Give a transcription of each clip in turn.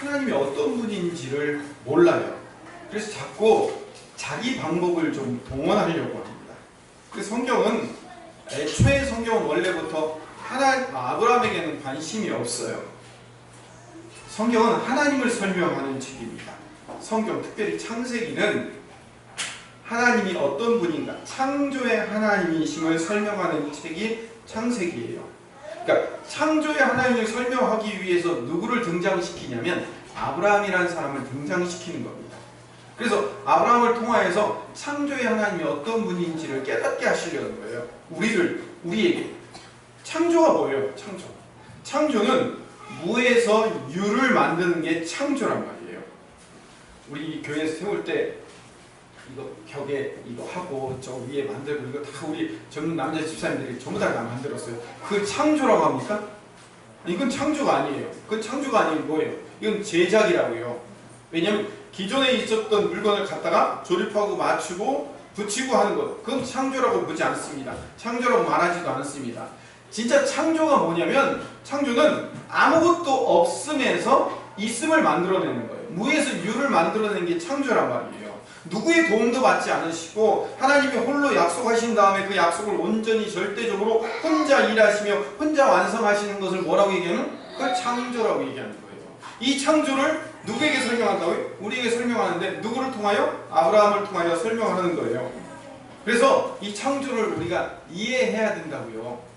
하나님이 어떤 분인지를 몰라요. 그래서 자꾸 자기 방법을 좀 동원하려고 합니다. 그 성경은 애초에 성경은 원래부터 아브라함에게는 관심이 없어요. 성경은 하나님을 설명하는 책입니다. 성경, 특별히 창세기는 하나님이 어떤 분인가, 창조의 하나님이심을 설명하는 책이 창세기예요. 그러니까 창조의 하나님을 설명하기 위해서 누구를 등장시키냐면 아브라함이라는 사람을 등장시키는 겁니다. 그래서 아브라함을 통하여서 창조의 하나님이 어떤 분인지를 깨닫게 하시려는 거예요. 우리에게. 창조가 뭐예요? 창조는 무에서 유를 만드는 게 창조란 말이에요. 우리 교회에서 세울 때 이거 벽에 이거 하고 저 위에 만들고 이거 다 우리 젊은 남자 집사님들이 전부 다 만들었어요. 그 창조라고 합니까? 이건 창조가 아니에요. 그건 창조가 아니고 뭐예요? 이건 제작이라고요. 왜냐하면 기존에 있었던 물건을 갖다가 조립하고 맞추고 붙이고 하는 것, 그건 창조라고 보지 않습니다. 창조라고 말하지도 않습니다. 진짜 창조가 뭐냐면, 창조는 아무것도 없음에서 있음을 만들어내는 거예요. 무에서 유를 만들어내는 게 창조란 말이에요. 누구의 도움도 받지 않으시고 하나님이 홀로 약속하신 다음에 그 약속을 온전히 절대적으로 혼자 일하시며 혼자 완성하시는 것을 뭐라고 얘기하는? 그걸 창조라고 얘기하는 거예요. 이 창조를 누구에게 설명한다고요? 우리에게 설명하는데 누구를 통하여? 아브라함을 통하여 설명하는 거예요. 그래서 이 창조를 우리가 이해해야 된다고요.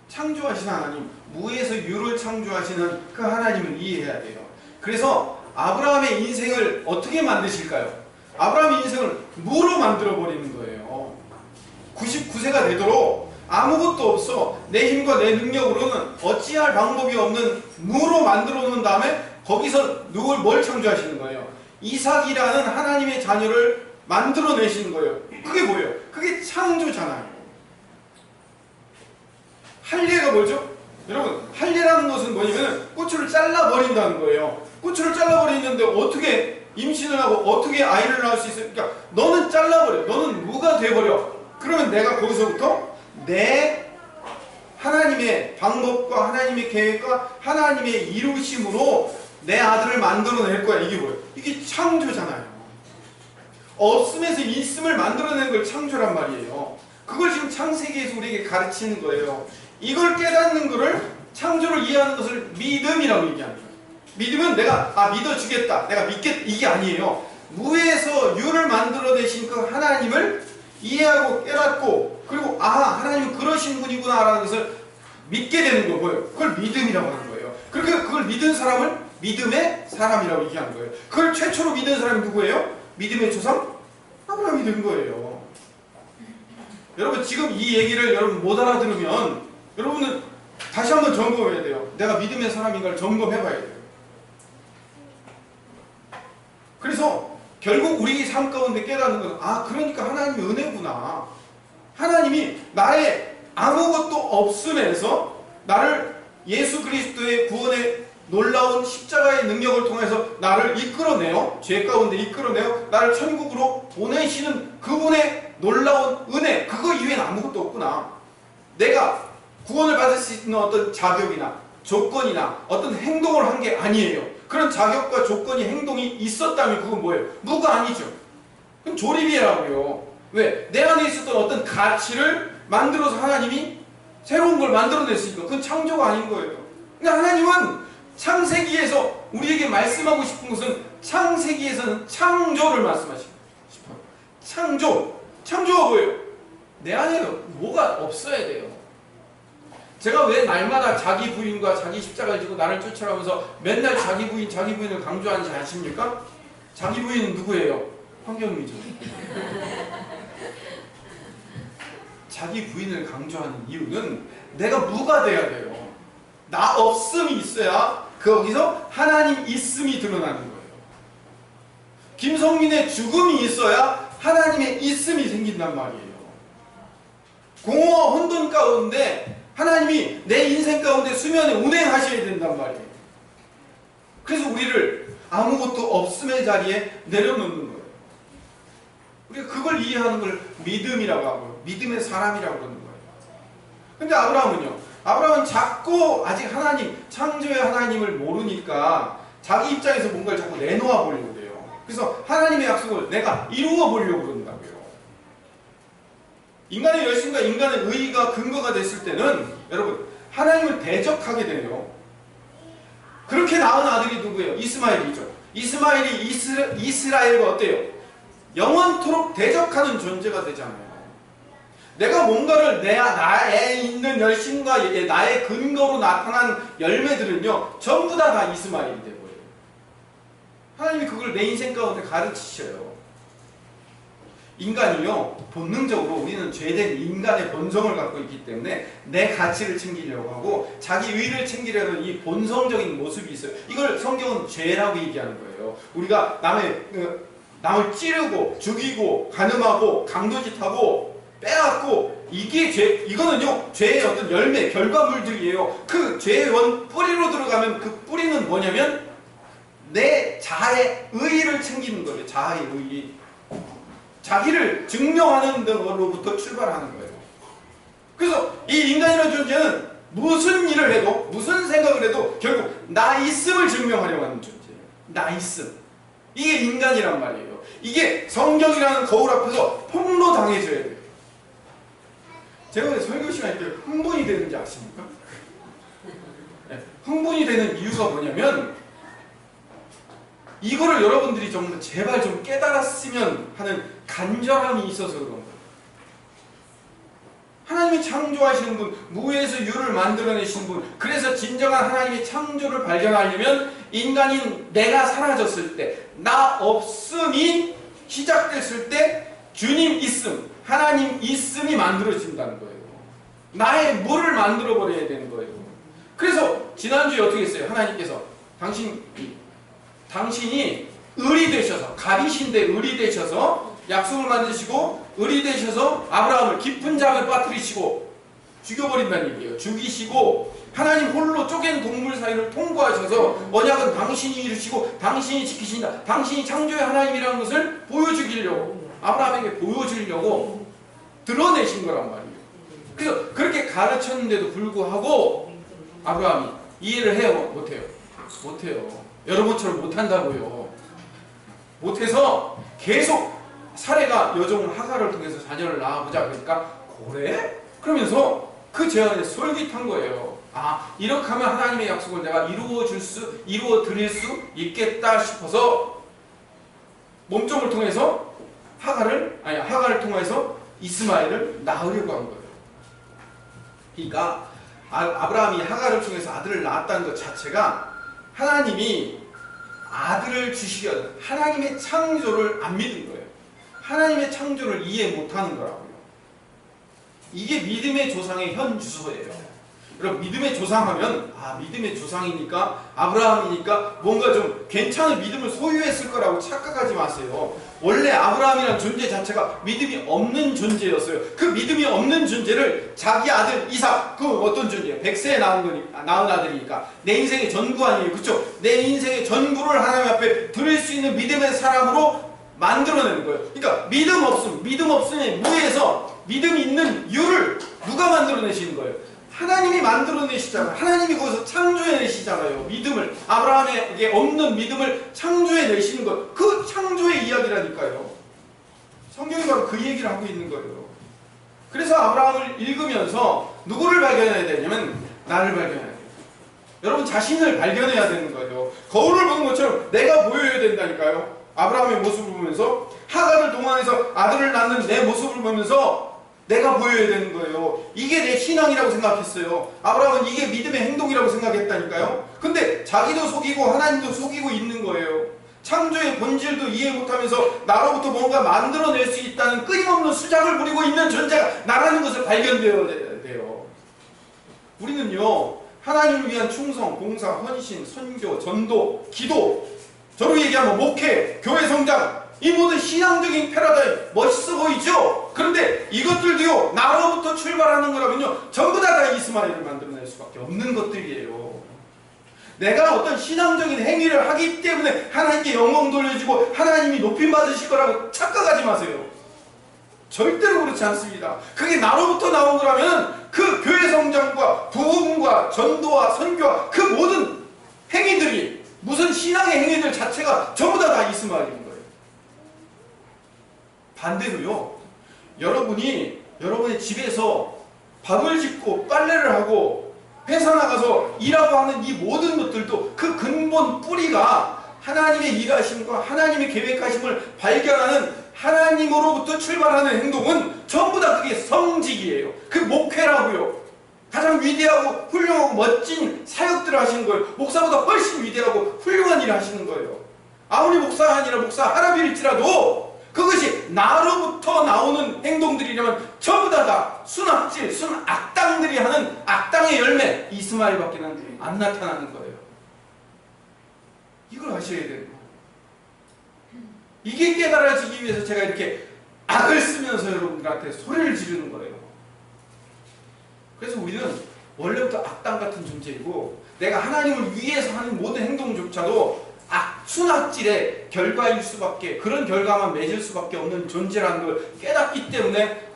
창조하신 하나님, 무에서 유를 창조하시는 그 하나님을 이해해야 돼요. 그래서 아브라함의 인생을 어떻게 만드실까요? 아브라함의 인생을 무로 만들어버리는 거예요. 99세가 되도록 아무것도 없어 내 힘과 내 능력으로는 어찌할 방법이 없는 무로 만들어 놓은 다음에 거기서 뭘 창조하시는 거예요? 이삭이라는 하나님의 자녀를 만들어내시는 거예요. 그게 뭐예요? 그게 창조잖아요. 할례가 뭐죠? 여러분, 할례라는 것은 뭐냐면 꼬추를 잘라버린다는 거예요. 꼬추를 잘라버리는데 어떻게 임신을 하고 어떻게 아이를 낳을 수 있어요? 그러니까 너는 잘라버려. 너는 무가 돼버려. 그러면 내가 거기서부터 내 하나님의 방법과 하나님의 계획과 하나님의 이루심으로 내 아들을 만들어낼 거야. 이게 뭐예요? 이게 창조잖아요. 없음에서 있음을 만들어낸 걸 창조란 말이에요. 그걸 지금 창세기에서 우리에게 가르치는 거예요. 이걸 깨닫는 거를, 창조를 이해하는 것을 믿음이라고 얘기하는 거예요. 믿음은 내가 믿어주겠다, 내가 믿겠다, 이게 아니에요. 무에서 유를 만들어내신 그 하나님을 이해하고 깨닫고, 그리고 하나님은 그러신 분이구나 라는 것을 믿게 되는 거 뭐예요? 그걸 믿음이라고 하는 거예요. 그러니까 그걸 믿은 사람을 믿음의 사람이라고 얘기하는 거예요. 그걸 최초로 믿은 사람이 누구예요? 믿음의 조상? 아브라함이 된 거예요. 여러분, 지금 이 얘기를 여러분 못 알아들으면 여러분은 다시 한번 점검해야 돼요. 내가 믿음의 사람인가를 점검해봐야 돼요. 그래서 결국 우리 삶 가운데 깨닫는 것은 그러니까 하나님의 은혜구나. 하나님이 나의 아무것도 없음에서 나를 예수 그리스도의 구원의 놀라운 십자가의 능력을 통해서 나를 이끌어내요. 죄 가운데 이끌어내요. 나를 천국으로 보내시는 그분의 놀라운 은혜, 그거 이외엔 아무것도 없구나. 내가 구원을 받을 수 있는 어떤 자격이나 조건이나 어떤 행동을 한 게 아니에요. 그런 자격과 조건이, 행동이 있었다면 그건 뭐예요? 무가 아니죠. 그럼 조립이라고요. 왜? 내 안에 있었던 어떤 가치를 만들어서 하나님이 새로운 걸 만들어냈으니까 그건 창조가 아닌 거예요. 그러니까 하나님은 창세기에서 우리에게 말씀하고 싶은 것은, 창세기에서는 창조를 말씀하시고 싶어요. 창조가 뭐예요? 내 안에는 뭐가 없어야 돼요. 제가 왜 날마다 자기 부인과 자기 십자가를 지고 나를 쫓아가면서 맨날 자기 부인을 강조하는지 아십니까? 자기 부인은 누구예요? 황경미죠. 자기 부인을 강조하는 이유는 내가 무가 돼야 돼요. 나 없음이 있어야 거기서 하나님 있음이 드러나는 거예요. 김성민의 죽음이 있어야 하나님의 있음이 생긴단 말이에요. 공허와 혼돈 가운데 하나님이 내 인생 가운데 수면에 운행하셔야 된단 말이에요. 그래서 우리를 아무것도 없음의 자리에 내려놓는 거예요. 우리가 그걸 이해하는 걸 믿음이라고 하고요. 믿음의 사람이라고 그러는 거예요. 근데 아브라함은 자꾸 아직 하나님, 창조의 하나님을 모르니까 자기 입장에서 뭔가를 자꾸 내놓아 보려고 해요. 그래서 하나님의 약속을 내가 이루어 보려고 그런다고요. 인간의 열심과 인간의 의의가 근거가 됐을 때는 여러분 하나님을 대적하게 돼요. 그렇게 낳은 아들이 누구예요? 이스마엘이죠. 이스마엘이 이스라엘과 어때요? 영원토록 대적하는 존재가 되잖아요. 내가 뭔가를 나에 있는 열심과 나의 근거로 나타난 열매들은요 전부 다 이스마엘이 되고요. 하나님이 그걸 내 인생 가운데 가르치셔요. 인간이요 본능적으로 우리는 죄된 인간의 본성을 갖고 있기 때문에 내 가치를 챙기려고 하고 자기 의를 챙기려는 이 본성적인 모습이 있어요. 이걸 성경은 죄라고 얘기하는 거예요. 우리가 남을 찌르고 죽이고 간음하고 강도짓하고 빼앗고 이게 죄, 이거는요 죄의 어떤 열매 결과물들이에요. 그 죄의 원 뿌리로 들어가면 그 뿌리는 뭐냐면 내 자아의 의의를 챙기는 거예요. 자아의 의의. 자기를 증명하는 것으로부터 출발하는 거예요. 그래서 이 인간이라는 존재는 무슨 일을 해도 무슨 생각을 해도 결국 나 있음을 증명하려고 하는 존재예요. 나 있음. 이게 인간이란 말이에요. 이게 성경이라는 거울 앞에서 폭로당해줘야 돼요. 제가 왜 설교 시간에 이렇게 흥분이 되는지 아십니까? 흥분이 되는 이유가 뭐냐면 이거를 여러분들이 좀 제발 좀 깨달았으면 하는 간절함이 있어서 그런 거예요. 하나님이 창조하시는 분, 무에서 유를 만들어내신 분, 그래서 진정한 하나님의 창조를 발견하려면 인간인 내가 사라졌을 때, 나 없음이 시작됐을 때 주님 있음, 하나님 있음이 만들어진다는 거예요. 나의 물을 만들어버려야 되는 거예요. 그래서 지난주에 어떻게 했어요? 하나님께서 당신이 을이 되셔서 갑이신데 을이 되셔서 약속을 만드시고 을이 되셔서 아브라함을 깊은 잠을 빠뜨리시고 죽여버린다는 얘기예요. 죽이시고 하나님 홀로 쪼갠 동물 사이를 통과하셔서 언약은 당신이 이루시고 당신이 지키신다. 당신이 창조의 하나님이라는 것을 보여주기려고 아브라함에게 보여주려고 드러내신 거란 말이에요. 그래서 그렇게 가르쳤는데도 불구하고 아브라함이 이해를 해요? 못해요? 못해요. 여러분처럼 못한다고요. 못해서 계속 사례가 여종 하갈을 통해서 자녀를 낳아보자 그러니까 그래? 그러면서 그 제안에 솔깃한 거예요. 아 이렇게 하면 하나님의 약속을 내가 이루어 드릴 수 있겠다 싶어서 몸종을 통해서 하갈을 통해서 이스마엘을 낳으려고 한 거예요. 그러니까 아브라함이 하갈을 통해서 아들을 낳았다는 것 자체가 하나님이 아들을 주시려는 하나님의 창조를 안 믿은 거예요. 하나님의 창조를 이해 못하는 거라고요. 이게 믿음의 조상의 현 주소예요. 여러분 믿음의 조상하면 믿음의 조상이니까 아브라함이니까 뭔가 좀 괜찮은 믿음을 소유했을 거라고 착각하지 마세요. 원래 아브라함이라는 존재 자체가 믿음이 없는 존재였어요. 그 믿음이 없는 존재를 자기 아들 이삭, 그 어떤 존재예요? 100세에 낳은 아들이니까 내 인생의 전구 아니에요. 그렇죠? 내 인생의 전구를 하나님 앞에 드릴 수 있는 믿음의 사람으로 만들어내는 거예요. 그러니까 믿음 없음의 무에서 믿음이 있는 유를 누가 만들어내시는 거예요? 하나님이 만들어내시잖아요. 하나님이 거기서 창조해내시잖아요. 믿음을, 아브라함에게 없는 믿음을 창조해내시는 것, 그 창조의 이야기라니까요. 성경이 바로 그 얘기를 하고 있는 거예요. 그래서 아브라함을 읽으면서 누구를 발견해야 되냐면 나를 발견해야 돼요. 여러분 자신을 발견해야 되는 거예요. 거울을 보는 것처럼 내가 보여야 된다니까요. 아브라함의 모습을 보면서 하갈을 동원해서 아들을 낳는 내 모습을 보면서 내가 보여야 되는 거예요. 이게 내 신앙이라고 생각했어요. 아브라함은 이게 믿음의 행동이라고 생각했다니까요. 근데 자기도 속이고 하나님도 속이고 있는 거예요. 창조의 본질도 이해 못하면서 나로부터 뭔가 만들어낼 수 있다는 끊임없는 수작을 부리고 있는 존재가 나라는 것을 발견되어야 돼요. 우리는요 하나님을 위한 충성, 봉사, 헌신, 선교, 전도, 기도, 저로 얘기하면 목회, 교회 성장, 이 모든 신앙적인 패러다임 멋있어 보이죠? 그런데 이것들도요 나로부터 출발하는 거라면요 전부 다 이스마엘을 만들어낼 수밖에 없는 것들이에요. 내가 어떤 신앙적인 행위를 하기 때문에 하나님께 영광 돌려주고 하나님이 높임받으실 거라고 착각하지 마세요. 절대로 그렇지 않습니다. 그게 나로부터 나온 거라면 그 교회 성장과 부흥과 전도와 선교와 그 모든 행위들이 무슨 신앙 행위들 자체가 전부 다 이스마엘인 거예요. 반대로요, 여러분의 집에서 밥을 짓고 빨래를 하고 회사 나가서 일하고 하는 이 모든 것들도 그 근본 뿌리가 하나님의 일하심과 하나님의 계획하심을 발견하는 하나님으로부터 출발하는 행동은 전부 다 그게 성직이에요. 그 목회라고요. 가장 위대하고 훌륭하고 멋진 사역들을 하시는 거예요. 목사보다 훨씬 위대하고 훌륭한 일을 하시는 거예요. 아무리 목사가 아니라 목사 할아버지일지라도 그것이 나로부터 나오는 행동들이라면 전부 다 순악질, 순악당들이 하는 악당의 열매 이스마엘밖에는 안 나타나는 거예요. 이걸 아셔야 되는 거예요. 이게 깨달아지기 위해서 제가 이렇게 악을 쓰면서 여러분들한테 소리를 지르는 거예요. 그래서 우리는 원래부터 악당 같은 존재이고 내가 하나님을 위해서 하는 모든 행동조차도 순악질의 결과일 수밖에, 그런 결과만 맺을 수밖에 없는 존재라는 걸 깨닫기 때문에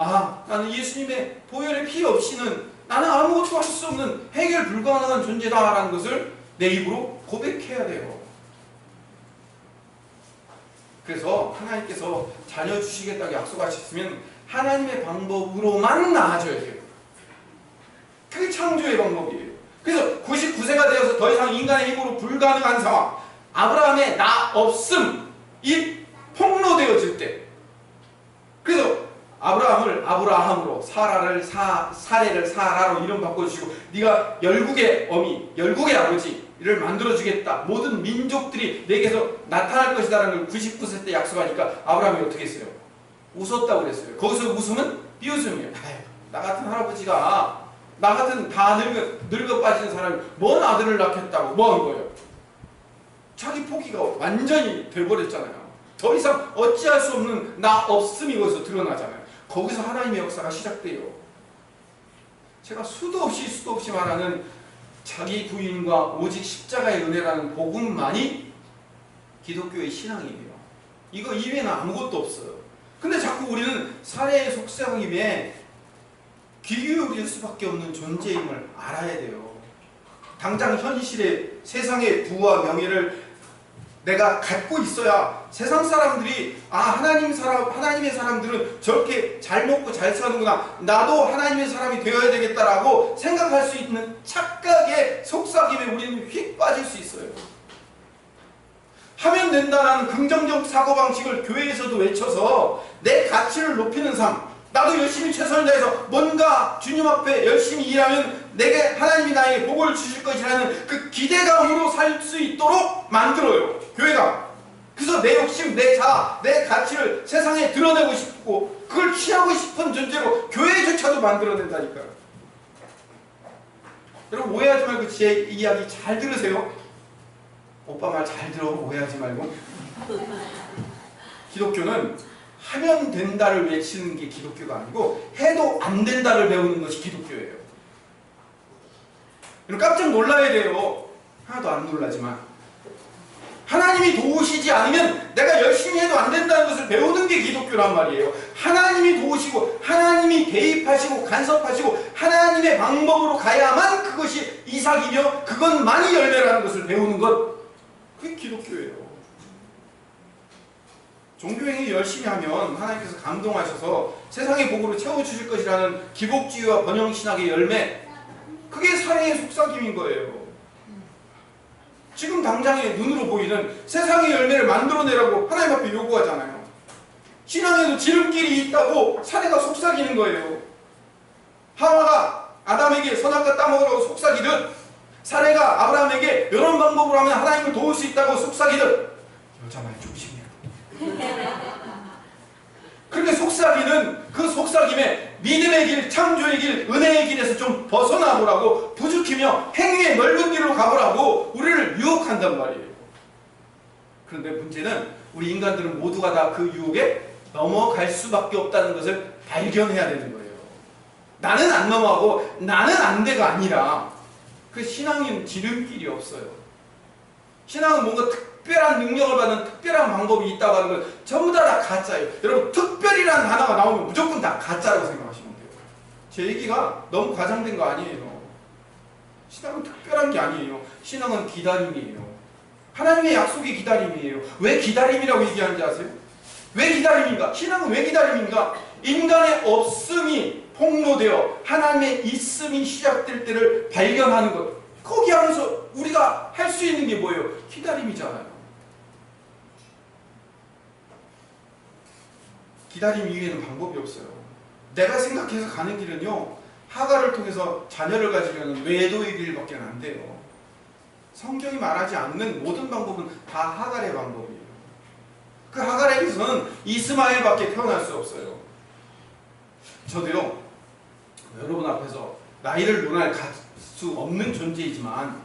나는 예수님의 보혈의 피 없이는 나는 아무것도 할 수 없는 해결 불가능한 존재다라는 것을 내 입으로 고백해야 돼요. 그래서 하나님께서 자녀 주시겠다고 약속하셨으면 하나님의 방법으로만 나아져야 돼요. 그게 창조의 방법이에요. 그래서 99세가 되어서 더 이상 인간의 힘으로 불가능한 상황, 아브라함의 나 없음이 폭로되어질 때, 그래서 아브라함을 아브라함으로, 사례를 사라로 이름 바꿔주시고 네가 열국의 어미, 열국의 아버지를 만들어주겠다, 모든 민족들이 내게서 나타날 것이다라는 걸 99세 때 약속하니까 아브라함이 어떻게 했어요? 웃었다고 그랬어요. 거기서 웃음은 비웃음이에요. 나 같은 할아버지가, 나 같은 다 늙어 빠지는 사람이 뭔 아들을 낳겠다고 뭐 한 거예요? 자기 포기가 완전히 돼버렸잖아요. 더 이상 어찌할 수 없는 나 없음이 거기서 드러나잖아요. 거기서 하나님의 역사가 시작돼요. 제가 수도 없이 말하는 자기 부인과 오직 십자가의 은혜라는 복음만이 기독교의 신앙이에요. 이거 이외에는 아무것도 없어요. 근데 자꾸 우리는 사례에 속삭임에 귀 기울일 수밖에 없는 존재임을 알아야 돼요. 당장 현실의 세상의 부와 명예를 내가 갖고 있어야 세상 사람들이 하나님의 사람들은 저렇게 잘 먹고 잘 사는구나, 나도 하나님의 사람이 되어야 되겠다라고 생각할 수 있는 착각의 속삭임에 우리는 휙 빠질 수 있어요. 하면 된다는 긍정적 사고방식을 교회에서도 외쳐서 내 가치를 높이는 삶, 나도 열심히 최선을 다해서 뭔가 주님 앞에 열심히 일하면 내게 하나님이 나에게 복을 주실 것이라는 그 기대감으로 살 수 있도록 만들어요, 교회가. 그래서 내 욕심, 내 자아, 내 가치를 세상에 드러내고 싶고 그걸 취하고 싶은 존재로 교회조차도 만들어낸다니까요. 여러분 오해하지 말고 제 이야기 잘 들으세요. 오빠 말 잘 들어, 오해하지 말고. 기독교는 하면 된다를 외치는 게 기독교가 아니고 해도 안 된다를 배우는 것이 기독교예요. 깜짝 놀라야 돼요. 하나도 안 놀라지만 하나님이 도우시지 않으면 내가 열심히 해도 안 된다는 것을 배우는 게 기독교란 말이에요. 하나님이 도우시고 하나님이 개입하시고 간섭하시고 하나님의 방법으로 가야만 그것이 이삭이며 그것만이 열매라는 것을 배우는 것, 그게 기독교예요. 종교행위 열심히 하면 하나님께서 감동하셔서 세상의 복으로 채워주실 것이라는 기복주의와 번영신학의 열매, 그게 사례의 속삭임인 거예요. 지금 당장의 눈으로 보이는 세상의 열매를 만들어내라고 하나님 앞에 요구하잖아요. 신앙에도 지름길이 있다고 사례가 속삭이는 거예요. 하와가 아담에게 선악과 따먹으라고 속삭이듯 사례가 아브라함에게 이런 방법으로 하면 하나님을 도울 수 있다고 속삭이듯, 여자 말 조심해요. 그렇게 속삭이는 그 속삭임에 믿음의 길, 창조의 길, 은혜의 길에서 좀 벗어나보라고, 부추기며 행위의 넓은 길로 가보라고 우리를 유혹한단 말이에요. 그런데 문제는 우리 인간들은 모두가 다 그 유혹에 넘어갈 수밖에 없다는 것을 발견해야 되는 거예요. 나는 안 넘어가고 나는 안 돼가 아니라, 그 신앙인 지름길이 없어요. 신앙은 뭔가 특별한 능력을 받는 특별한 방법이 있다고 하는 건 전부 다 가짜예요. 여러분, 특별이라는 단어가 나오면 무조건 다 가짜라고 생각하시면 돼요. 제 얘기가 너무 과장된 거 아니에요. 신앙은 특별한 게 아니에요. 신앙은 기다림이에요. 하나님의 약속이 기다림이에요. 왜 기다림이라고 얘기하는지 아세요? 왜 기다림인가? 신앙은 왜 기다림인가? 인간의 없음이 폭로되어 하나님의 있음이 시작될 때를 발견하는 것. 거기 안에서 우리가 할 수 있는 게 뭐예요? 기다림이잖아요. 기다림 이외에는 방법이 없어요. 내가 생각해서 가는 길은요, 하갈을 통해서 자녀를 가지려는 외도의 길밖에 안 돼요. 성경이 말하지 않는 모든 방법은 다 하갈의 방법이에요. 그 하갈에게서는 이스마엘밖에 태어날 수 없어요. 저도요, 여러분 앞에서 나이를 논할 수 없는 존재이지만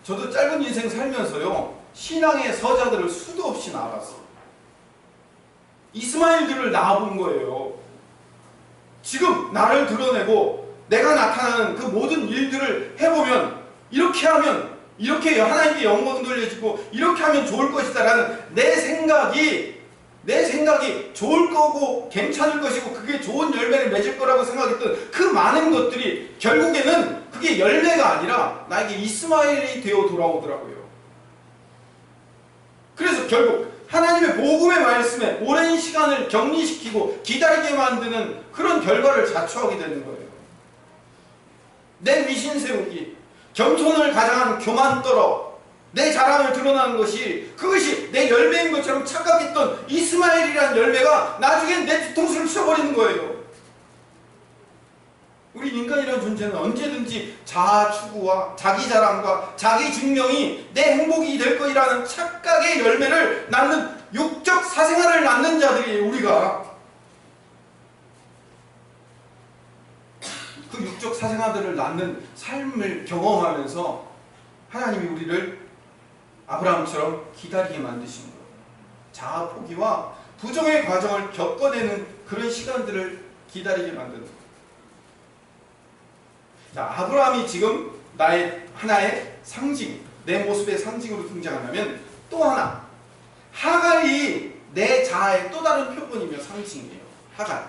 저도 짧은 인생 살면서요, 신앙의 서자들을 수도 없이 낳아봤어요. 이스마엘들을 낳아본 거예요. 지금 나를 드러내고 내가 나타나는 그 모든 일들을 해보면, 이렇게 하면, 이렇게 하나님께 영광 돌려지고 이렇게 하면 좋을 것이다 라는 내 생각이 좋을 거고 괜찮을 것이고 그게 좋은 열매를 맺을 거라고 생각했던 그 많은 것들이 결국에는 그게 열매가 아니라 나에게 이스마엘이 되어 돌아오더라고요. 그래서 결국 하나님의 복음의 말씀에 오랜 시간을 격리시키고 기다리게 만드는 그런 결과를 자초하게 되는 거예요. 내 위신 세우기, 겸손을 가장한 교만 떨어 내 자랑을 드러나는 것이, 그것이 내 열매인 것처럼 착각했던 이스마엘이라는 열매가 나중엔 내 뒤통수를 쳐버리는 거예요. 우리 인간이라는 존재는 언제든지 자아 추구와 자기 자랑과 자기 증명이 내 행복이 될 것이라는 착각의 열매를 낳는 육적 사생활을 낳는 자들이에요. 우리가 그 육적 사생활들을 낳는 삶을 경험하면서 하나님이 우리를 아브라함처럼 기다리게 만드신 거예요. 자아 포기와 부정의 과정을 겪어내는 그런 시간들을 기다리게 만드는 거예요. 자, 아브라함이 지금 나의 하나의 상징, 내 모습의 상징으로 등장한다면, 또 하나, 하갈이 내 자아의 또 다른 표본이며 상징이에요. 하갈.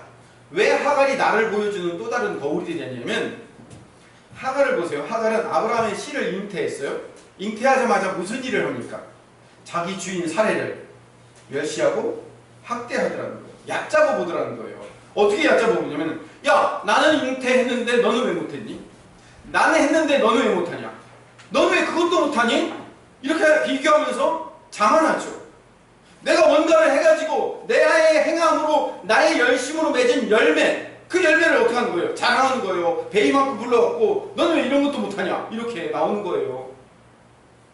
왜 하갈이 나를 보여주는 또 다른 거울이 되냐면, 하갈을 보세요. 하갈은 아브라함의 씨를 잉태했어요. 잉태하자마자 무슨 일을 합니까? 자기 주인 사례를 멸시하고 학대하더라는 거예요. 얕잡아 보더라는 거예요. 어떻게 얕잡아 보냐면, 야, 나는 잉태했는데 너는 왜 못했니? 나는 했는데 너는 왜 못하냐? 너는 왜 그것도 못하니? 이렇게 비교하면서 자만하죠. 내가 뭔가를 해가지고 나의 행함으로, 나의 열심으로 맺은 열매, 그 열매를 어떻게 하는 거예요? 자랑하는 거예요. 베이만큼 불러갖고 너는 왜 이런 것도 못하냐? 이렇게 나오는 거예요.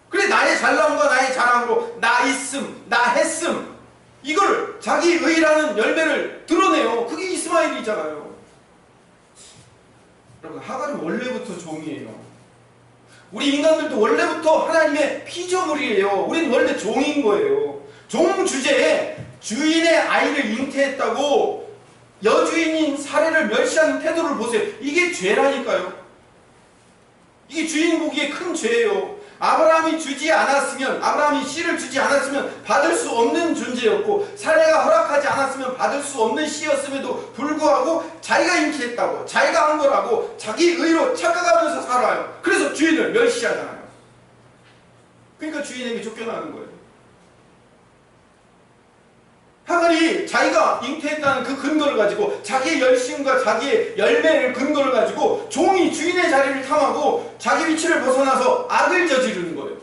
그래, 나의 잘남과 나의 자랑으로 나 있음, 나 했음, 이걸 자기 의라는 열매를 드러내요. 그게 이스마엘이잖아요. 여러분, 하갈은 원래부터 종이에요. 우리 인간들도 원래부터 하나님의 피조물이에요. 우리는 원래 종인 거예요. 종 주제에 주인의 아이를 잉태했다고 여주인인 사례를 멸시하는 태도를 보세요. 이게 죄라니까요. 이게 주인 보기에 큰 죄예요. 아브라함이 주지 않았으면, 아브라함이 씨를 주지 않았으면 받을 수 없는 존재였고, 사례가 허락하지 않았으면 받을 수 없는 씨였음에도 불구하고 자기가 잉태했다고, 자기가 한 거라고 자기 의로 착각하면서 살아요. 그래서 주인을 멸시하잖아요. 그러니까 주인에게 쫓겨나는 거예요. 하갈이 자기가 잉태했다는 그 근거를 가지고, 자기의 열심과 자기의 열매를 근거를 가지고 종이 주인의 자리를 탐하고 자기 위치를 벗어나서 악을 저지르는 거예요.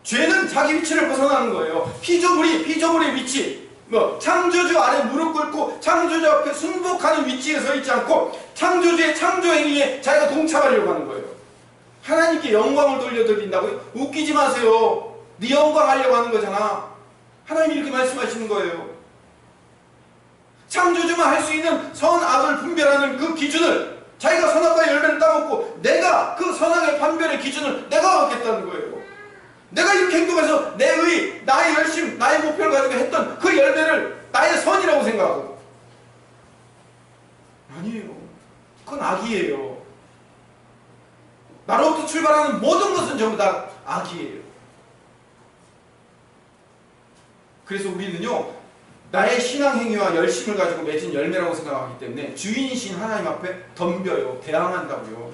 죄는 자기 위치를 벗어나는 거예요. 피조물의 위치, 창조주 아래 무릎 꿇고 창조주 앞에 순복하는 위치에 서 있지 않고 창조주의 창조 행위에 자기가 동참하려고 하는 거예요. 하나님께 영광을 돌려드린다고요? 웃기지 마세요. 네 영광 하려고 하는 거잖아. 하나님이 이렇게 말씀하시는 거예요. 창조주만 할 수 있는 선악을 분별하는 그 기준을, 자기가 선악과 열매를 따먹고 내가 그 선악의 판별의 기준을 내가 얻겠다는 거예요. 내가 이렇게 행동해서 내 의, 나의 열심, 나의 목표를 가지고 했던 그 열매를 나의 선이라고 생각하고, 아니에요. 그건 악이에요. 나로부터 출발하는 모든 것은 전부 다 악이에요. 그래서 우리는요, 나의 신앙 행위와 열심을 가지고 맺은 열매라고 생각하기 때문에 주인이신 하나님 앞에 덤벼요. 대항한다고요.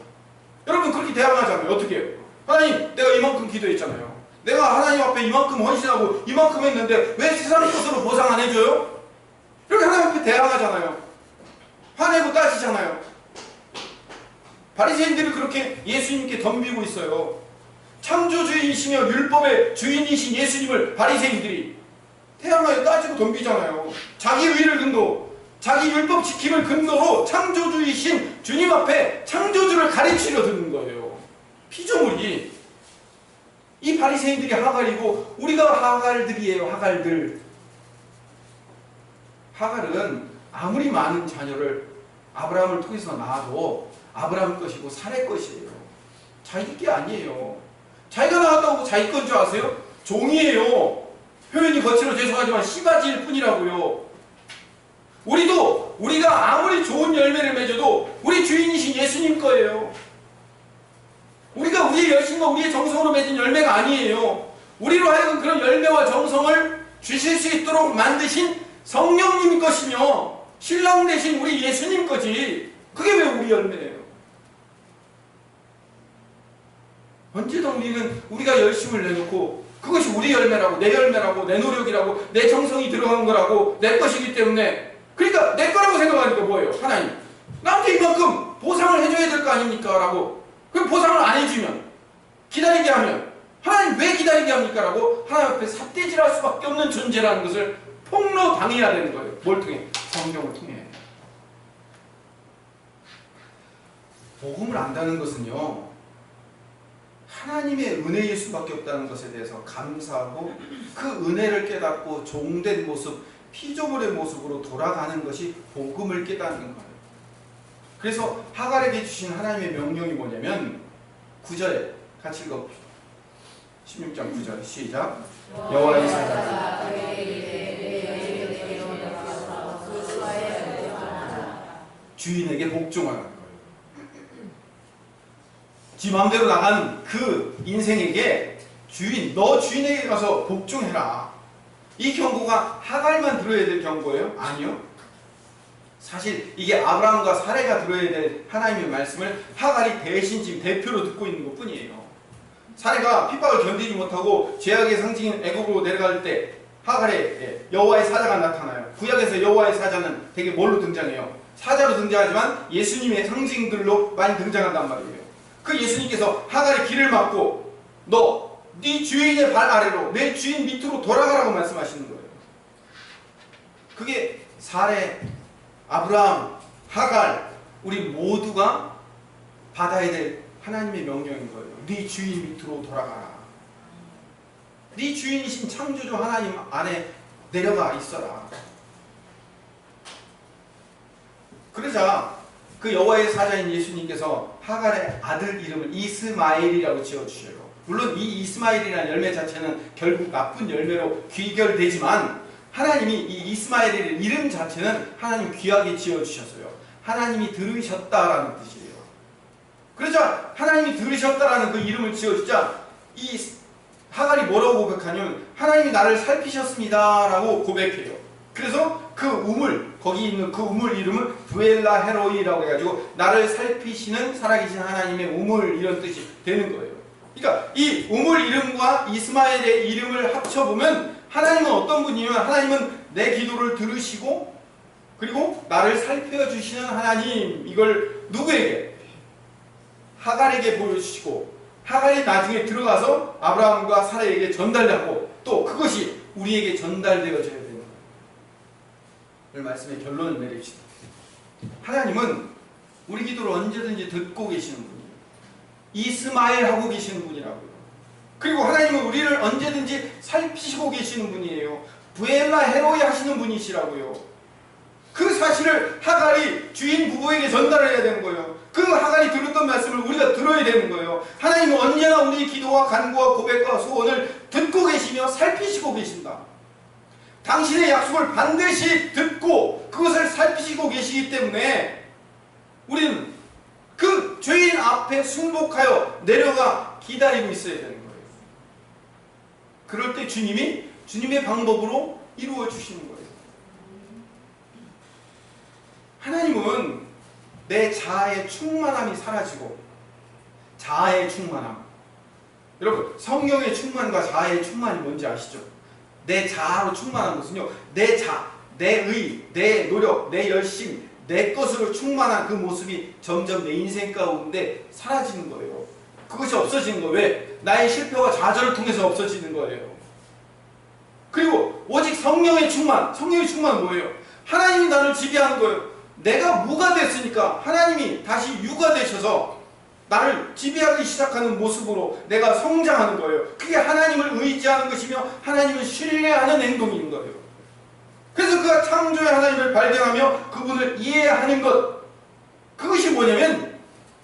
여러분, 그렇게 대항하잖아요. 어떻게 해요? 하나님, 내가 이만큼 기도했잖아요. 내가 하나님 앞에 이만큼 헌신하고 이만큼 했는데 왜 세상 것으로 보상 안 해줘요? 이렇게 하나님 앞에 대항하잖아요. 화내고 따지잖아요. 바리새인들이 그렇게 예수님께 덤비고 있어요. 창조주이시며 율법의 주인이신 예수님을 바리새인들이 태양하여 따지고 덤비잖아요. 자기 의를 근거, 자기 율법 지킴을 근거로 창조주이신 주님 앞에 창조주를 가르치려 드는 거예요. 피조물이. 이 바리새인들이 하갈이고 우리가 하갈들이에요. 하갈들. 하갈은 아무리 많은 자녀를 아브라함을 통해서 낳아도 아브라함 것이고 사례 것이에요. 자기 게 아니에요. 자기가 낳았다고 자기 건 줄 아세요? 종이에요. 표현이 거칠어 죄송하지만 씨바지일 뿐이라고요. 우리가 아무리 좋은 열매를 맺어도 우리 주인이신 예수님 거예요. 우리가 우리의 열심과 우리의 정성으로 맺은 열매가 아니에요. 우리로 하여금 그런 열매와 정성을 주실 수 있도록 만드신 성령님 것이며 신랑 되신 우리 예수님 거지. 그게 왜 우리 열매예요? 언제든 우리가 열심을 내놓고 그것이 우리 열매라고, 내 열매라고, 내 노력이라고, 내 정성이 들어간 거라고, 내 것이기 때문에, 그러니까 내 거라고 생각하니까 뭐예요? 하나님, 나한테 이만큼 보상을 해줘야 될 거 아닙니까? 라고. 그럼 보상을 안 해주면, 기다리게 하면, 하나님 왜 기다리게 합니까? 라고 하나님 앞에 삿대질할 수밖에 없는 존재라는 것을 폭로당해야 되는 거예요. 뭘 통해? 성경을 통해. 복음을 안다는 것은요, 하나님의 은혜일 수밖에 없다는 것에 대해서 감사하고 그 은혜를 깨닫고 종된 모습, 피조물의 모습으로 돌아가는 것이 복음을 깨닫는 거예요. 그래서 하갈에게 주신 하나님의 명령이 뭐냐면 9절에 같이 읽어봅시다. 16장 9절 시작. 여호와의 사자가 주인에게 복종하라. 지 마음대로 나가는 그 인생에게 너 주인에게 가서 복종해라. 이 경고가 하갈만 들어야 될 경고예요? 아니요. 사실 이게 아브라함과 사레가 들어야 될 하나님의 말씀을 하갈이 대신 지금 대표로 듣고 있는 것 뿐이에요. 사레가 핍박을 견디지 못하고 죄악의 상징인 애굽으로 내려갈 때 하갈의 여호와의 사자가 나타나요. 구약에서 여호와의 사자는 되게 뭘로 등장해요? 사자로 등장하지만 예수님의 상징들로 많이 등장한단 말이에요. 그 예수님께서 하갈의 길을 막고 네 주인의 발 아래로 내 주인 밑으로 돌아가라고 말씀하시는 거예요. 그게 사레, 아브라함, 하갈 우리 모두가 받아야 될 하나님의 명령인 거예요. 네 주인 밑으로 돌아가라. 네 주인이신 창조주 하나님 안에 내려가 있어라. 그러자 그 여호와의 사자인 예수님께서 하갈의 아들 이름을 이스마엘이라고 지어주셔요. 물론 이 이스마엘이라는 열매 자체는 결국 나쁜 열매로 귀결되지만 하나님이 이 이스마엘의 이름 자체는 하나님 귀하게 지어주셨어요. 하나님이 들으셨다라는 뜻이에요. 그러자 하나님이 들으셨다라는 그 이름을 지어주자 이 하갈이 뭐라고 고백하냐면 하나님이 나를 살피셨습니다 라고 고백해요. 그래서 그 우물, 거기 있는 그 우물 이름은 부엘라 헤로이라고 해가지고 나를 살피시는 살아계신 하나님의 우물 이런 뜻이 되는 거예요. 그러니까 이 우물 이름과 이스마엘의 이름을 합쳐보면 하나님은 어떤 분이냐면 하나님은 내 기도를 들으시고 그리고 나를 살펴주시는 하나님. 이걸 누구에게? 하갈에게 보여주시고 하갈이 나중에 들어가서 아브라함과 사라에게 전달하고 또 그것이 우리에게 전달되어져야 되는 거예요. 오늘 말씀의 결론을 내립시다. 하나님은 우리 기도를 언제든지 듣고 계시는 분이에요. 이스마엘 하고 계시는 분이라고요. 그리고 하나님은 우리를 언제든지 살피시고 계시는 분이에요. 부엘라 헤로이 하시는 분이시라고요. 그 사실을 하갈이 주인 부부에게 전달해야 되는 거예요. 그 하갈이 들었던 말씀을 우리가 들어야 되는 거예요. 하나님은 언제나 우리의 기도와 간구와 고백과 소원을 듣고 계시며 살피시고 계신다. 당신의 약속을 반드시 듣고 그것을 살피시고 계시기 때문에 우리는 그 주인 앞에 순복하여 내려가 기다리고 있어야 되는 거예요. 그럴 때 주님이 주님의 방법으로 이루어 주시는 거예요. 하나님은 내 자아의 충만함이 사라지고 자아의 충만함, 여러분, 성령의 충만과 자아의 충만이 뭔지 아시죠? 내 자아로 충만한 것은요, 내 자, 내 의, 내 노력, 내 열심, 내 것으로 충만한 그 모습이 점점 내 인생 가운데 사라지는 거예요. 그것이 없어지는 거예요. 왜? 나의 실패와 좌절을 통해서 없어지는 거예요. 그리고 오직 성령의 충만은 뭐예요? 하나님이 나를 지배하는 거예요. 내가 무가 됐으니까 하나님이 다시 유가 되셔서 나를 지배하기 시작하는 모습으로 내가 성장하는 거예요. 그게 하나님을 의지하는 것이며 하나님을 신뢰하는 행동인 거예요. 그래서 그가 창조의 하나님을 발견하며 그분을 이해하는 것, 그것이 뭐냐면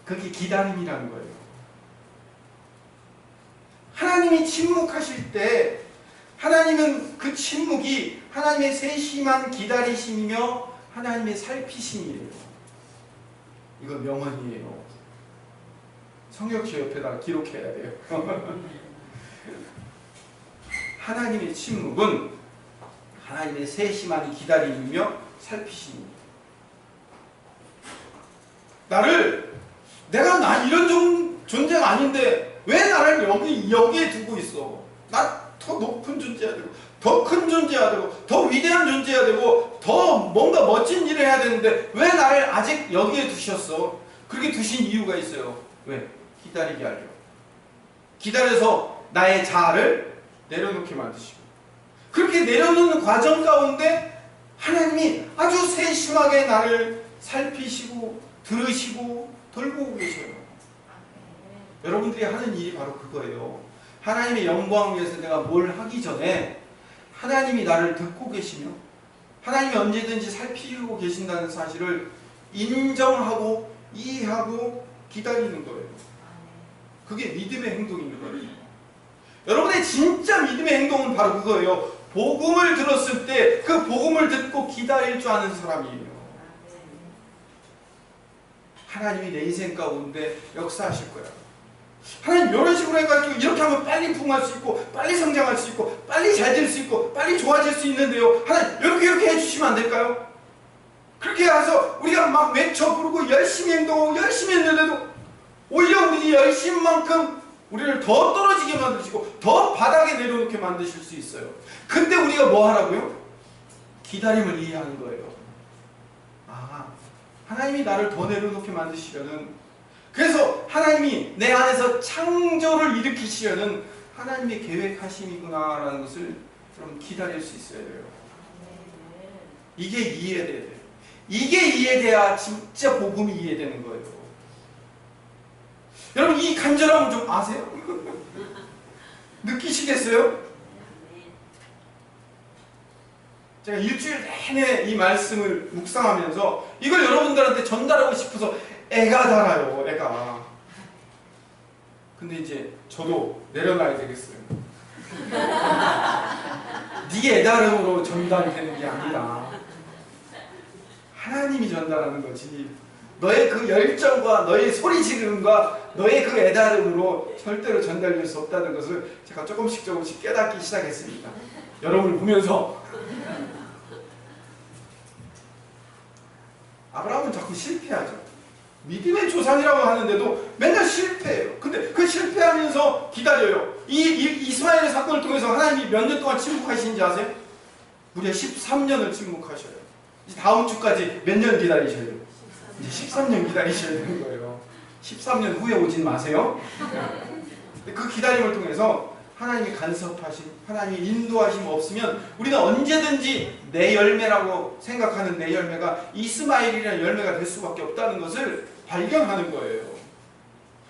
그게 기다림이라는 거예요. 하나님이 침묵하실 때 하나님은 그 침묵이 하나님의 세심한 기다리심이며 하나님의 살피심이에요. 이건 명언이에요. 성역시 옆에다 기록해야 돼요. 하나님의 침묵은 하나님의 세심한 기다림이며 살피심입니다. 내가 이런 존재가 아닌데 왜 나를 여기에 두고 있어? 나 더 높은 존재야 되고, 더 큰 존재야 되고, 더 위대한 존재야 되고, 더 뭔가 멋진 일을 해야 되는데 왜 나를 아직 여기에 두셨어? 그렇게 두신 이유가 있어요. 왜? 기다리게 하려. 기다려서 나의 자아를 내려놓게 만드시고, 그렇게 내려놓는 과정 가운데 하나님이 아주 세심하게 나를 살피시고 들으시고 돌보고 계셔요. 여러분들이 하는 일이 바로 그거예요. 하나님의 영광을 위해서 내가 뭘 하기 전에 하나님이 나를 듣고 계시며 하나님이 언제든지 살피고 계신다는 사실을 인정하고 이해하고 기다리는 거예요. 그게 믿음의 행동인 거예요. 여러분의 진짜 믿음의 행동은 바로 그거예요. 복음을 들었을 때 그 복음을 듣고 기다릴 줄 아는 사람이에요. 하나님이 내 인생 가운데 역사하실 거야. 하나님 이런 식으로 해가지고 이렇게 하면 빨리 부흥할 수 있고, 빨리 성장할 수 있고, 빨리 잘 될 수 있고, 빨리 좋아질 수 있는데요. 하나님 이렇게 해주시면 안 될까요? 그렇게 해서 우리가 막 외쳐 부르고 열심히 행동하고 열심히 했는데도 오히려 우리 열심만큼 우리를 더 떨어지게 만드시고 더 바닥에 내려놓게 만드실 수 있어요. 근데 우리가 뭐 하라고요? 기다림을 이해하는 거예요. 하나님이 나를 더 내려놓게 만드시려는, 그래서 하나님이 내 안에서 창조를 일으키시려는 하나님의 계획하심이구나라는 것을 좀 기다릴 수 있어야 돼요. 이게 이해돼야 돼요. 이게 이해돼야 진짜 복음이 이해되는 거예요. 여러분 이 간절함을 좀 아세요? 느끼시겠어요? 제가 일주일 내내 이 말씀을 묵상하면서 이걸 여러분들한테 전달하고 싶어서 애가 달아요. 애가. 근데 이제 저도 내려놔야 되겠어요. 네 애달음으로 전달이 되는 게 아니라 하나님이 전달하는 거지. 너의 그 열정과 너의 소리 지름과 너의 그 애달음으로 절대로 전달될 수 없다는 것을 제가 조금씩 깨닫기 시작했습니다. 여러분을 보면서. 아브라함은 자꾸 실패하죠. 믿음의 조상이라고 하는데도 맨날 실패해요. 근데 그 실패하면서 기다려요. 이스마엘의 사건을 통해서 하나님이 몇 년 동안 침묵하시는지 아세요? 무려 13년을 침묵하셔요. 이제 다음 주까지 몇 년 기다리셔요? 이제 13년 기다리셔야 되는 거예요. 13년 후에 오진 마세요. 그 기다림을 통해서 하나님이 간섭하심, 하나님이 인도하심 없으면 우리는 언제든지 내 열매라고 생각하는 내 열매가 이스마엘이라는 열매가 될 수밖에 없다는 것을 발견하는 거예요.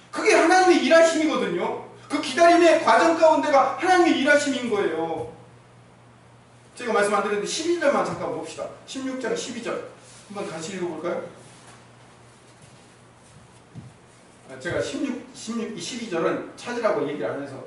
그게 하나님의 일하심이거든요. 그 기다림의 과정 가운데가 하나님의 일하심인 거예요. 제가 말씀 안 드렸는데 12절만 잠깐 봅시다. 16장 12절 한번 같이 읽어볼까요? 제가 12절은 찾으라고 얘기를 안 해서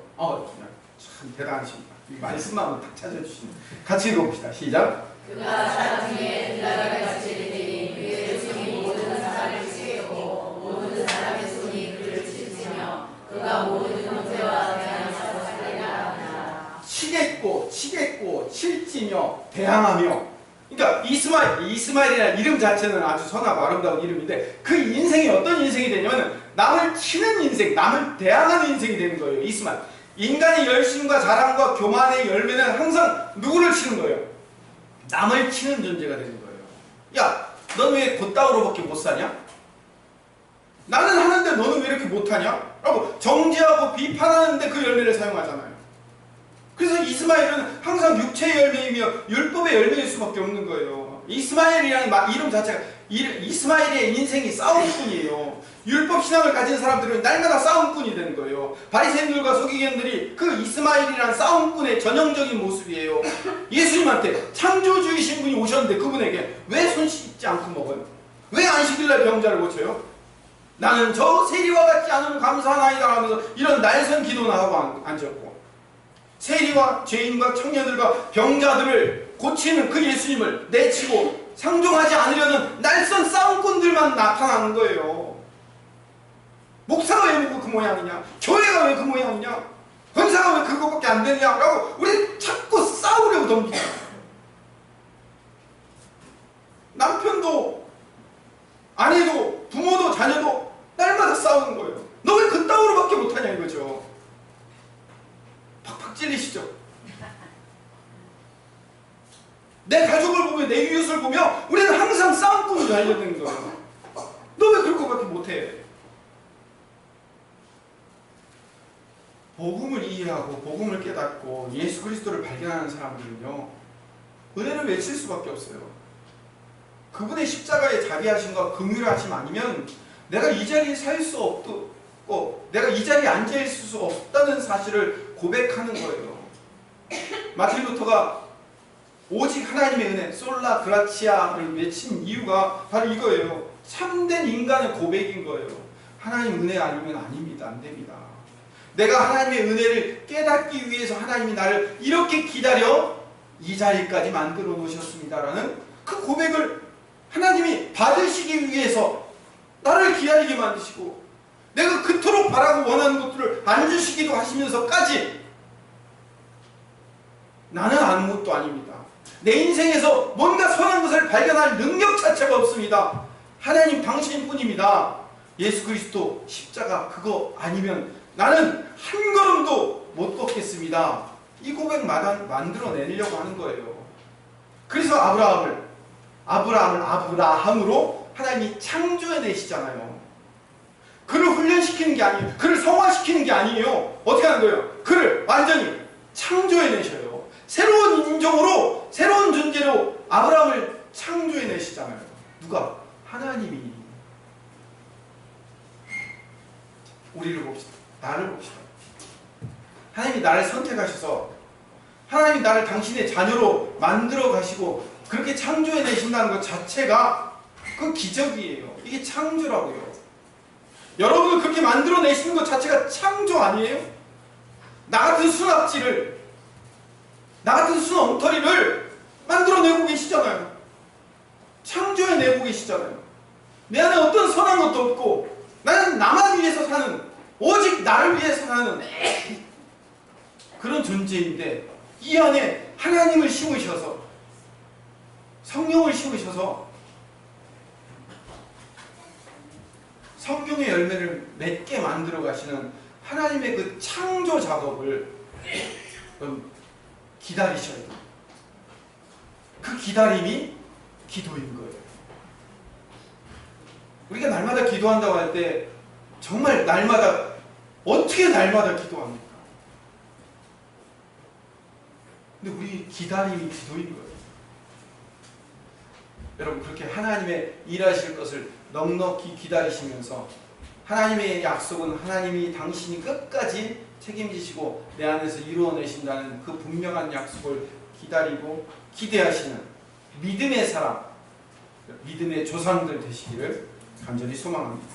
참 대단하십니다. 이 말씀만 딱 찾아주시는. 같이 읽어봅시다. 시작. 그가 사람 중에 드라가 같이 이르니 그의 손이 모든 사람을 치겠고 모든 사람의 손이 그를 치시며 그가 모든 형제와 대항하여 살리라 하니라. 치겠고 칠지며 대항하며. 그러니까 이스마엘이라는 이름 자체는 아주 선하고 아름다운 이름인데 그 인생이 어떤 인생이 되냐면 남을 치는 인생, 남을 대항하는 인생이 되는 거예요. 이스마엘. 인간의 열심과 자랑과 교만의 열매는 항상 누구를 치는 거예요? 남을 치는 존재가 되는 거예요. 야, 넌 왜 곧다우로밖에 못 사냐? 나는 하는데 너는 왜 이렇게 못하냐? 라고 정죄하고 비판하는데 그 열매를 사용하잖아요. 그래서 이스마엘은 항상 육체의 열매이며 율법의 열매일 수밖에 없는 거예요. 이스마엘이라는 이름 자체가 이스마엘의 인생이 싸움꾼이에요. 율법 신앙을 가진 사람들은 날마다 싸움꾼이 되는 거예요. 바리새인들과 서기관들이 그 이스마엘이라는 싸움꾼의 전형적인 모습이에요. 예수님한테 창조주이신 분이 오셨는데 그분에게 왜 손 씻지 않고 먹어요? 왜 안식일날 병자를 고쳐요? 나는 저 세리와 같지 않으면 감사하나이다 하면서 이런 날선 기도나 하고 앉았고, 세리와 죄인과 청년들과 병자들을 고치는 그 예수님을 내치고 상종하지 않으려는 날선 싸움꾼들만 나타나는 거예요. 목사가 왜 그 모양이냐? 교회가 왜 그 모양이냐? 권사가 왜 그것밖에 안 되냐? 라고 우리 자꾸 싸우려고 덤비죠. 남편도 아내도 부모도 자녀도 날마다 싸우는 거예요. 너 왜 그따위로밖에 못하냐 이거죠. 팍팍 찔리시죠? 내 가족을 보며 내 이웃을 보며 우리는 항상 싸움꾼이 달려드는 거예요. 너 왜 그럴 것밖에 못해? 복음을 이해하고 복음을 깨닫고 예수 그리스도를 발견하는 사람들은요, 은혜를 외칠 수밖에 없어요. 그분의 십자가의 자비하심과 긍휼하심 아니면 내가 이 자리에 살 수 없고 내가 이 자리에 앉아있을 수 없다는 사실을 고백하는 거예요. 마틴 루터가 오직 하나님의 은혜, 솔라 그라치아를 외친 이유가 바로 이거예요. 참된 인간의 고백인 거예요. 하나님 은혜 아니면 아닙니다. 안 됩니다. 내가 하나님의 은혜를 깨닫기 위해서 하나님이 나를 이렇게 기다려 이 자리까지 만들어 놓으셨습니다라는 그 고백을 하나님이 받으시기 위해서 나를 기다리게 만드시고, 내가 그토록 바라고 원하는 것들을 안 주시기도 하시면서까지 나는 아무것도 아닙니다. 내 인생에서 뭔가 선한 것을 발견할 능력 자체가 없습니다. 하나님 당신뿐입니다. 예수 그리스도 십자가 그거 아니면 나는 한 걸음도 못 걷겠습니다. 이 고백 만들어내려고 하는 거예요. 그래서 아브라함으로 하나님이 창조해내시잖아요. 그를 훈련시키는 게 아니에요. 그를 성화시키는 게 아니에요. 어떻게 하는 거예요? 그를 완전히 창조해내셔요. 새로운 인종으로, 새로운 존재로 아브라함을 창조해내시잖아요. 누가? 하나님이. 우리를 봅시다. 나를 봅시다. 하나님이 나를 선택하셔서 하나님이 나를 당신의 자녀로 만들어 가시고 그렇게 창조해내신다는 것 자체가 그 기적이에요. 이게 창조라고요. 여러분을 그렇게 만들어내시는 것 자체가 창조 아니에요? 나 같은 순합지를, 나 같은 순엉터리를 만들어내고 계시잖아요. 창조해내고 계시잖아요. 내 안에 어떤 선한 것도 없고 나는 나만 위해서 사는, 오직 나를 위해서 사는 그런 존재인데, 이 안에 하나님을 심으셔서, 성령을 심으셔서 성경의 열매를 맺게 만들어 가시는 하나님의 그 창조 작업을 기다리셔야 돼요. 그 기다림이 기도인 거예요. 우리가 날마다 기도한다고 할 때 정말 날마다, 어떻게 날마다 기도합니까? 근데 우리 기다림이 기도인 거예요. 여러분, 그렇게 하나님의 일하실 것을 넉넉히 기다리시면서, 하나님의 약속은 하나님이 당신이 끝까지 책임지시고 내 안에서 이루어내신다는 그 분명한 약속을 기다리고 기대하시는 믿음의 사람, 믿음의 조상들 되시기를 간절히 소망합니다.